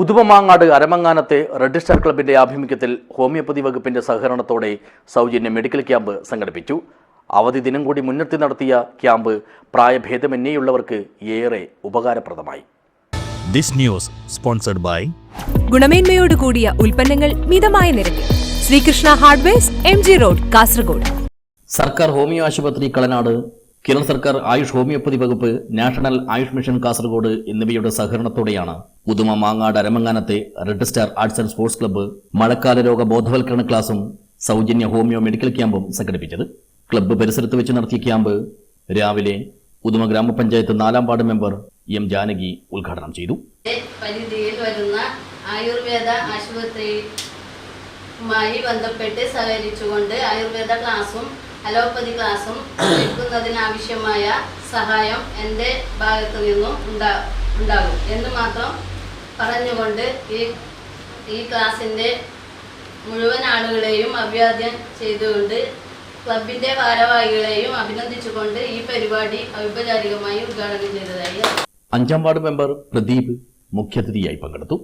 ഉദുമമാങ്ങാട് അരമങ്ങാനത്തെ red star ക്ലബിന്റെ ആഭിമുഖ്യത്തിൽ ഹോമിയോപ്പതി വകുപ്പിന്റെ സഹകരണത്തോടെ സൗജന്യ മെഡിക്കൽ ക്യാമ്പ് സംഘടിപ്പിച്ചു. അവധി ദിനം കൂടി മുൻനിർത്തി നടത്തിയ ക്യാമ്പ് പ്രായഭേദമന്യേയുള്ളവർക്ക് ഏറെ ഉപകാരപ്രദമായി. ദിസ് ന്യൂസ് സ്പോൺസർഡ് ബൈ ഗുണമേന്മയോട് കൂടിയ ഉൽപ്പന്നങ്ങൾ മിതമായ നിരക്കിൽ Sreekrishna hardwares, MG road, Kasaragod. സർക്കാർ ഹോമിയോ ആശുപത്രി കളനാട്, കേരള സർക്കാർ ആയുഷ് ഹോമിയോപ്പതി വകുപ്പ്, നാഷണൽ ആയുഷ് മിഷൻ കാസർഗോഡ് എന്നിവയുടെ സഹകരണത്തോടെയാണ് ഉദുമമാങ്ങാട് അരമങ്ങാനത്തെ red star arts and sports club മഴക്കാല രോഗ ബോധവൽക്കരണ ക്ലാസും സൗജന്യ ഹോമിയോ മെഡിക്കൽ ക്യാമ്പും സംഘടിപ്പിച്ചത്. ക്ലബ്ബ് പരിസരത്ത് വെച്ച് നടത്തിയ ക്യാമ്പ് രാവിലെ ഉദുമ ഗ്രാമപഞ്ചായത്ത് 4-ാം വാർഡ് മെമ്പർ M. ജാനകി ഉദ്ഘാടനം ചെയ്തു. പരിധിയിൽ വരുന്ന ആയുർവേദ ആശുപത്രിയുമായി ബന്ധപ്പെട്ട് സഹകരിച്ചുകൊണ്ട് ആയുർവേദ ക്ലാസും അലോപ്പതി ക്ലാസും എടുക്കുന്നതിനാവശ്യമായ സഹായം എൻ്റെ ഭാഗത്തു നിന്നും ഉണ്ടാകും എന്ന് മാത്രം പറഞ്ഞുകൊണ്ട് ഈ ക്ലാസിൻ്റെ മുഴുവൻ ആളുകളെയും അഭിവാദ്യം ചെയ്തുകൊണ്ട് ക്ലബിൻ്റെ ഭാരവാഹികളെയും അഭിനന്ദിച്ചുകൊണ്ട് ഈ പരിപാടി ഔപചാരികമായി ഉദ്ഘാടനം ചെയ്തതായി 5-ാം വാർഡ് മെമ്പർ പ്രദീപ് മുഖ്യാതിഥിയായി പങ്കെടുത്തു.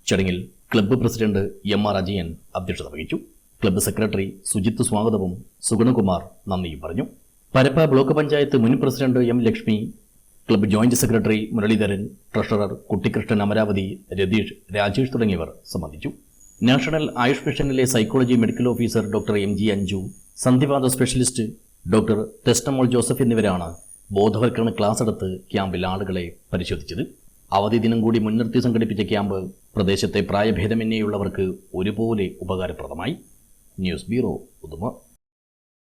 ചടങ്ങിൽ ക്ലബ്ബ് പ്രസിഡന്റ് M.R. അജയൻ അധ്യക്ഷത വഹിച്ചു. ക്ലബ്ബ് സെക്രട്ടറി സുജിത്ത് സ്വാഗതവും സുഗുണകുമാർ നന്ദിയും പറഞ്ഞു. പരപ്പ ബ്ലോക്ക് പഞ്ചായത്ത് മുൻ president M. Lakshmi, club joint secretary Muralidharan, treasurer Kuttikrishnan, Amaravathi, Ratheesh, Rajesh തുടങ്ങിയവർ സംബന്ധിച്ചു. നാഷണൽ ആയുഷ് മിഷനിലെ psychology medical officer doctor MG Anju, സന്ധിവാത സ്പെഷ്യലിസ്റ്റ് ഡോക്ടർ ടെസ്റ്റമോൾ ജോസഫ് എന്നിവരാണ് ബോധവൽക്കരണ ക്ലാസ് എടുത്ത് ക്യാമ്പിൽ ആളുകളെ പരിശോധിച്ചത്. അവധി ദിനം കൂടി മുൻനിർത്തി സംഘടിപ്പിച്ച ക്യാമ്പ് പ്രദേശത്തെ പ്രായഭേദമന്യേയുള്ളവർക്ക് ഒരുപോലെ ഉപകാരപ്രദമായി. News bureau, Uduma.